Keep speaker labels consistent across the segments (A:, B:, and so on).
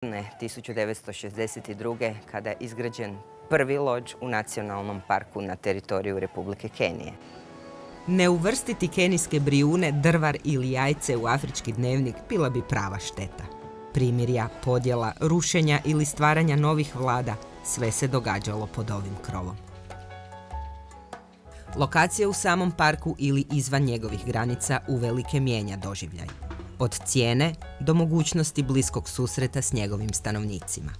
A: 1962. kada je izgrađen prvi lodž u nacionalnom parku na teritoriju Republike Kenije.
B: Ne uvrstiti kenijske brijune, drvar ili jajce u afrički dnevnik bila bi prava šteta. Primirja, podjela, rušenja ili stvaranja novih vlada, sve se događalo pod ovim krovom. Lokacija u samom parku ili izvan njegovih granica uvelike mijenja doživljaj. Od cijene do mogućnosti bliskog susreta s njegovim stanovnicima.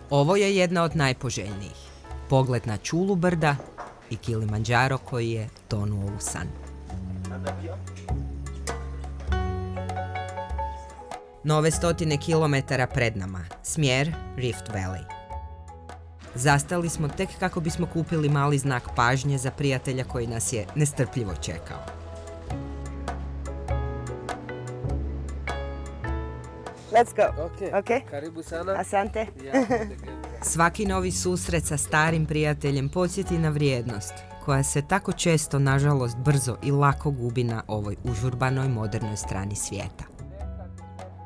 B: Ovo je jedna od najpoželjnijih. Pogled na Čulu brda i Kilimandžaro koji je tonuo u san. Nove 100 kilometara pred nama, smjer Rift Valley. Zastali smo tek kako bismo kupili mali znak pažnje za prijatelja koji nas je nestrpljivo čekao.
A: Let's go.
C: Okay. Karibu sana.
A: Asante.
B: Svaki novi susret sa starim prijateljem podsjeti na vrijednost, koja se tako često, nažalost, brzo i lako gubi na ovoj užurbanoj modernoj strani svijeta.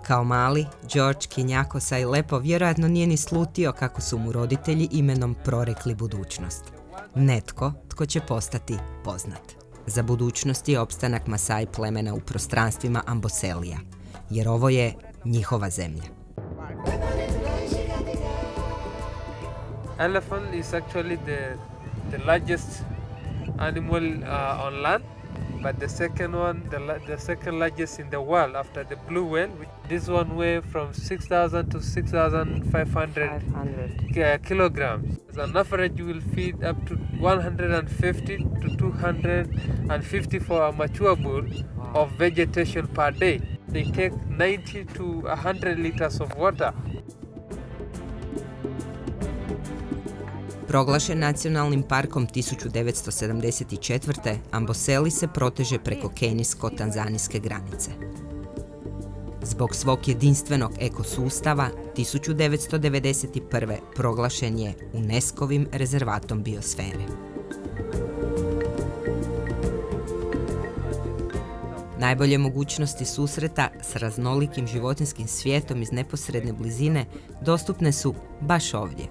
B: Kao mali, George Kinjako Sajlepo vjerojatno nije ni slutio kako su mu roditelji imenom prorekli budućnost. Netko tko će postati poznat. Za budućnost je opstanak Masai plemena u prostranstvima Amboselija, jer ovo je njihova zemlja.
C: Elephant is actually the largest animal on land, but the second one, the second largest in the world after the blue whale. This one weigh from 6,000 to 6,500 kilograms. On average, you will feed up to 150 to 250 for a mature bull of vegetation per day. They take 90 to 100 liters of water.
B: Proglašen nacionalnim parkom 1974. Amboseli se proteže preko kenijsko-tanzanijske granice. Zbog svog jedinstvenog ekosustava 1991. proglašen je UNESCO-vim rezervatom biosfere. Najbolje mogućnosti susreta s raznolikim životinjskim svijetom iz neposredne blizine dostupne su baš ovdje.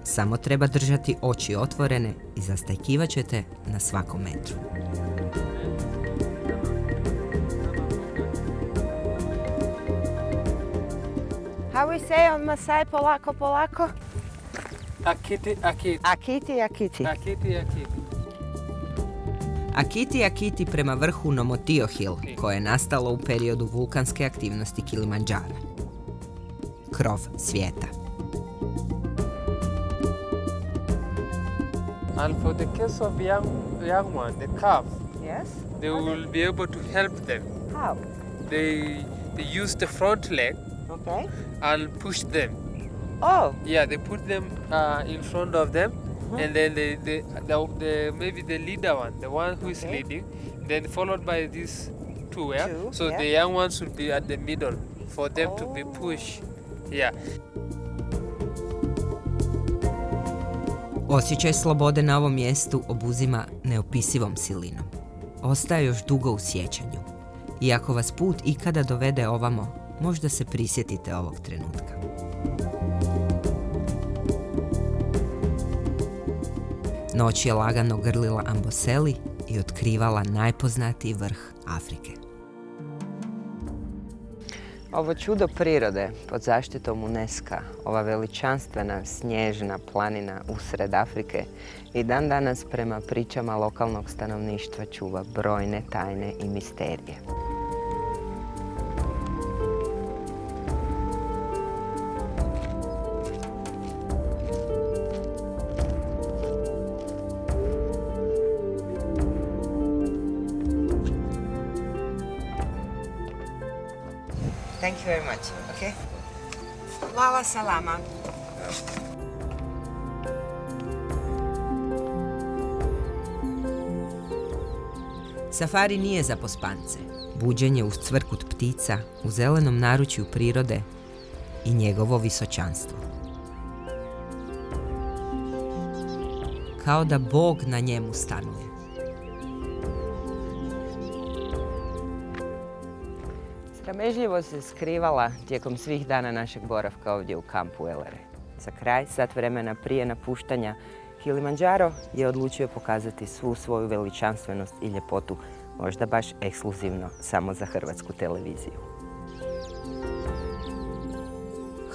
B: Samo treba držati oči otvorene i zastajkivat ćete na svakom metru.
A: How we say on Masai polako polako?
C: Akiti, akiti.
A: Akiti, akiti.
C: Akiti, akiti.
B: Akiti Akiti prema vrhu Nomotio Hill, koje je nastalo u periodu vulkanske aktivnosti Kilimandžara. Krov svijeta.
C: And for the case of young one, the calf,
A: Yes?
C: they will be able to help them.
A: How?
C: They use the front leg
A: Okay.
C: and push them.
A: Oh,
C: Yeah, they put them in front of them, and then the maybe the leader one, the one who is leading, then followed by these two. Yeah.
A: Two,
C: So
A: yeah.
C: the young ones should be at the middle for them to be pushed. Yeah.
B: Osjećaj slobode na ovom mjestu obuzima neopisivom silinom. Ostaje još dugo u sjećanju. I ako vas put ikada dovede ovamo, možda se prisjetite ovog trenutka. Noć je lagano grlila Amboseli i otkrivala najpoznatiji vrh Afrike.
A: ovo čudo prirode pod zaštitom UNESCO-a, ova veličanstvena snježna planina usred Afrike i dan danas prema pričama lokalnog stanovništva čuva brojne tajne i misterije. Thank you very much. Okay. Wala salama.
B: Safari nije za pospance. Buđenje uz cvrkut ptica u zelenom naručju prirode i njegovo visočanstvo. Kao da Bog na njemu stanuje.
A: Sramežljivo se skrivala tijekom svih dana našeg boravka ovdje u kampu Elere. Za kraj, sat vremena prije napuštanja, Kilimandžaro je odlučio pokazati svu svoju veličanstvenost i ljepotu, možda baš ekskluzivno samo za hrvatsku televiziju.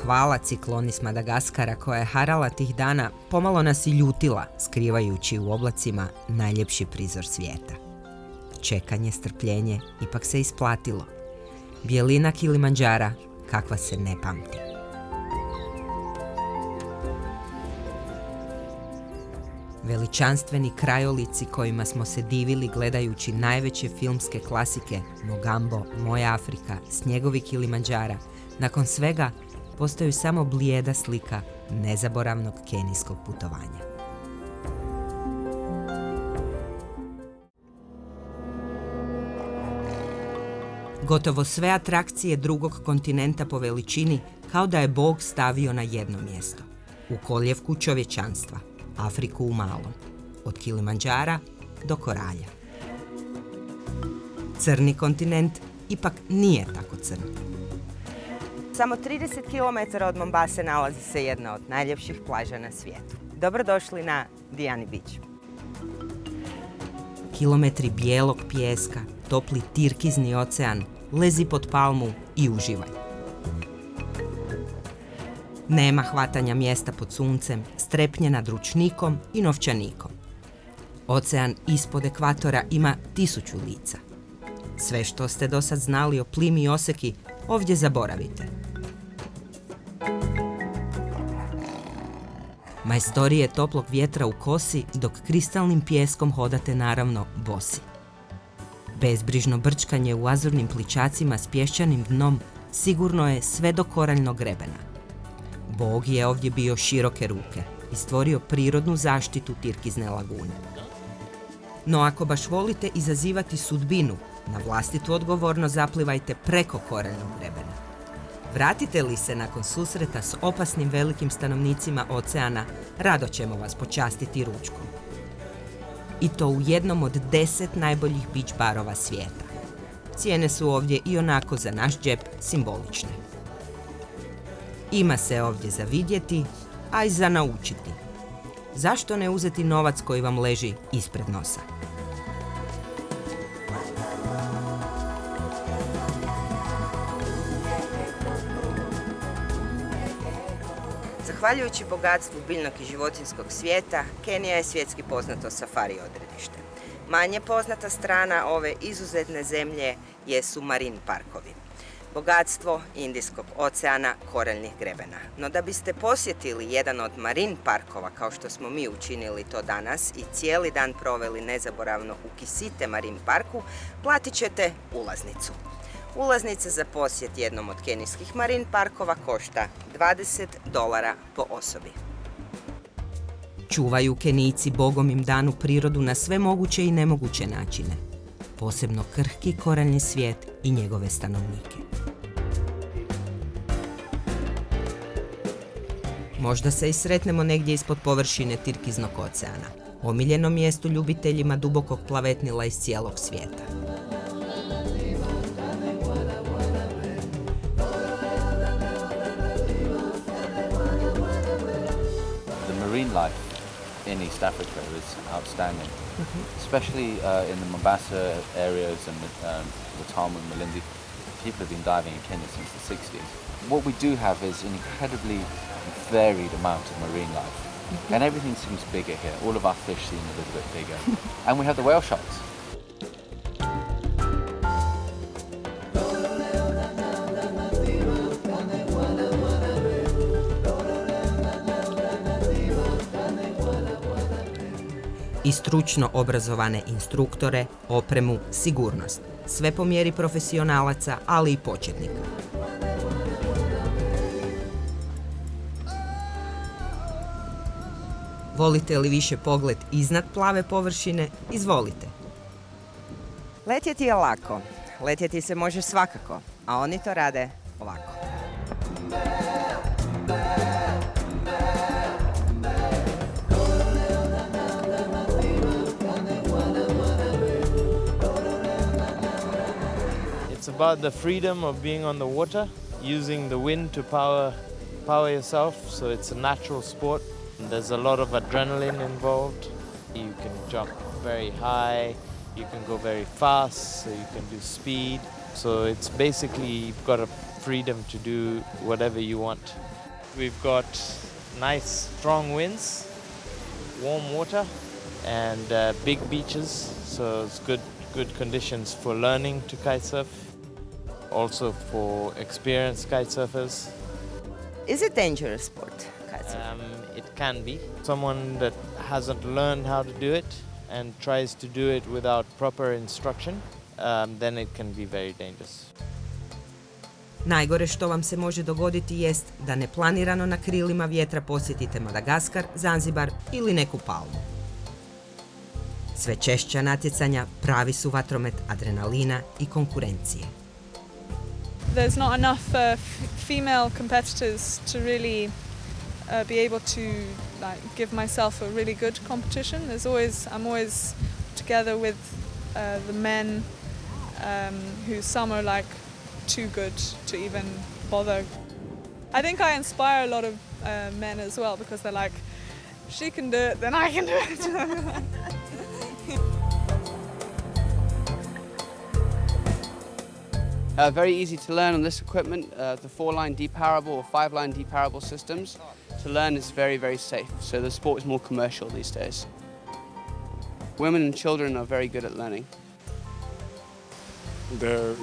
B: Hvala cikloni s Madagaskara koja je harala tih dana, pomalo nas i ljutila, skrivajući u oblacima najljepši prizor svijeta. Čekanje, strpljenje, ipak se isplatilo. Bijelina Kilimandžara kakva se ne pamti. Veličanstveni krajolici kojima smo se divili gledajući najveće filmske klasike Mogambo, Moja Afrika, Snjegovi Kilimandžara, nakon svega postaju samo blijeda slika nezaboravnog kenijskog putovanja. Gotovo sve atrakcije drugog kontinenta po veličini kao da je Bog stavio na jedno mjesto. U koljevku čovječanstva, Afriku u malom, od Kilimandžara do Koralja. Crni kontinent ipak nije tako crn.
A: Samo 30 km od Mombase nalazi se jedna od najljepših plaža na svijetu. Dobrodošli na Diani Beach.
B: Kilometri bijelog pijeska, topli tirkizni ocean, lezi pod palmu i uživaj. Nema hvatanja mjesta pod suncem, strepnje nad ručnikom i novčanikom. Ocean ispod ekvatora ima 1000 lica. Sve što ste dosad znali o plimi i oseki, ovdje zaboravite. Majstorije toplog vjetra u kosi, dok kristalnim pijeskom hodate naravno bosi. Bezbrižno brčkanje u azurnim pličacima s pješčanim dnom sigurno je sve do koraljnog grebena. Bog je ovdje bio široke ruke i stvorio prirodnu zaštitu Tirkizne lagune. No ako baš volite izazivati sudbinu, na vlastitu odgovornost zaplivajte preko koraljnog grebena. Vratite li se nakon susreta s opasnim velikim stanovnicima oceana, rado ćemo vas počastiti ručkom. I to u jednom od 10 najboljih beach barova svijeta. Cijene su ovdje i onako za naš džep simbolične. Ima se ovdje za vidjeti, a i za naučiti. Zašto ne uzeti novac koji vam leži ispred nosa?
A: Zahvaljujući bogatstvu biljnog i životinjskog svijeta, Kenija je svjetski poznato safari odredište. Manje poznata strana ove izuzetne zemlje jesu marin parkovi. Bogatstvo Indijskog oceana, koraljnih grebena. No da biste posjetili jedan od marin parkova, kao što smo mi učinili to danas i cijeli dan proveli nezaboravno u Kisite marin parku, platit ćete ulaznicu. Ulaznica za posjet jednom od kenijskih marin parkova košta $20 po osobi.
B: Čuvaju Kenijci Bogom im danu prirodu na sve moguće i nemoguće načine. Posebno krhki koraljni svijet i njegove stanovnike. Možda se i sretnemo negdje ispod površine Tirkiznog oceana, omiljenom mjestu ljubiteljima dubokog plavetnila iz cijelog svijeta.
D: Marine life in East Africa is outstanding, especially in the Mombasa areas and Watamu and Malindi. People have been diving in Kenya since the 60s. What we do have is an incredibly varied amount of marine life, and everything seems bigger here. All of our fish seem a little bit bigger, and we have the whale sharks.
B: I stručno obrazovane instruktore, opremu, sigurnost. Sve po mjeri profesionalaca, ali i početnika. Volite li više pogled iznad plave površine? Izvolite.
A: Letjeti je lako. Letjeti se može svakako, a oni to rade ovako.
E: It's about the freedom of being on the water, using the wind to power yourself, so it's a natural sport. And there's a lot of adrenaline involved. You can jump very high, you can go very fast, so you can do speed. So it's basically you've got a freedom to do whatever you want. We've got nice strong winds, warm water, and big beaches, so it's good conditions for learning to kitesurf, also for experienced kitesurfers.
A: Is it dangerous sport?
E: It can be. Someone that hasn't learned how to do it and tries to do it without proper instruction, then it can be very dangerous.
B: Najgore što vam se može dogoditi jest da neplanirano na krilima vjetra posjetite Madagaskar, Zanzibar ili neku palmu. Sve češća natjecanja pravi su vatromet adrenalina i konkurencije.
F: There's not enough female competitors to really be able to give myself a really good competition. I'm always together with the men who some are too good to even bother. I think I inspire a lot of men as well because they're like, she can do it, then I can do it.
G: Very easy to learn on this equipment. The 4-line depowerable or 5-line depowerable systems. To learn is very, very safe. So the sport is more commercial these days. Women and children are very good at learning.
H: The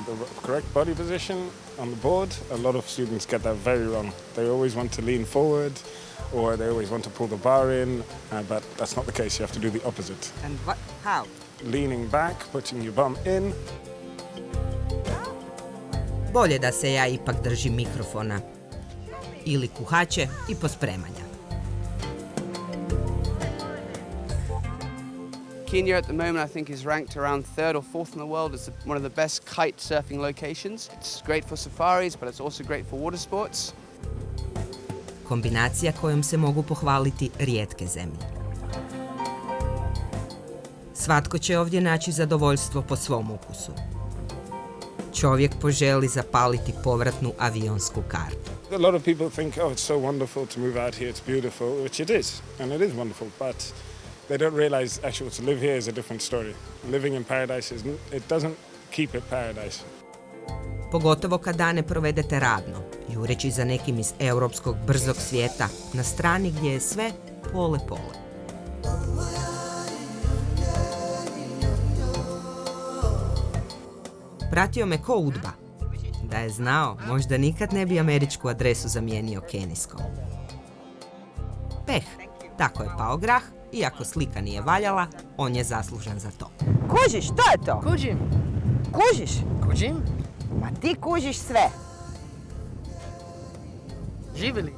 H: correct body position on the board, a lot of students get that very wrong. They always want to lean forward or they always want to pull the bar in, but that's not the case. You have to do the opposite.
A: And how?
H: Leaning back, putting your bum in.
B: Bolje da se ja ipak držim mikrofona ili kuhače i pospremanja.
G: Kenya at the moment I think is ranked around 3rd or 4th in the world as one of the best kite surfing locations. It's great for safaris, but it's also great for water sports.
B: Kombinacija kojom se mogu pohvaliti rijetke zemlje. Svatko će ovdje naći zadovoljstvo po svom ukusu. Čovjek poželi zapaliti povratnu avionsku kartu.
H: A lot of people think, oh, it's so wonderful to move out here, it's beautiful, which it is, and it is wonderful, but they don't realize actually to live here is a different story. Living in paradise, it doesn't keep it paradise.
B: Pogotovo kad dane provedete radno, jureći za nekim iz europskog brzog svijeta, na strani gdje je sve pole-pole. Pratio me ko udba. Da je znao, možda nikad ne bi američku adresu zamijenio kenijskom. Peh, tako je pao grah, iako slika nije valjala, on je zaslužan za to.
A: Kužiš, to je to?
I: Kužim.
A: Kužiš?
I: Kužim?
A: Ma ti kužiš sve.
I: Živjeli.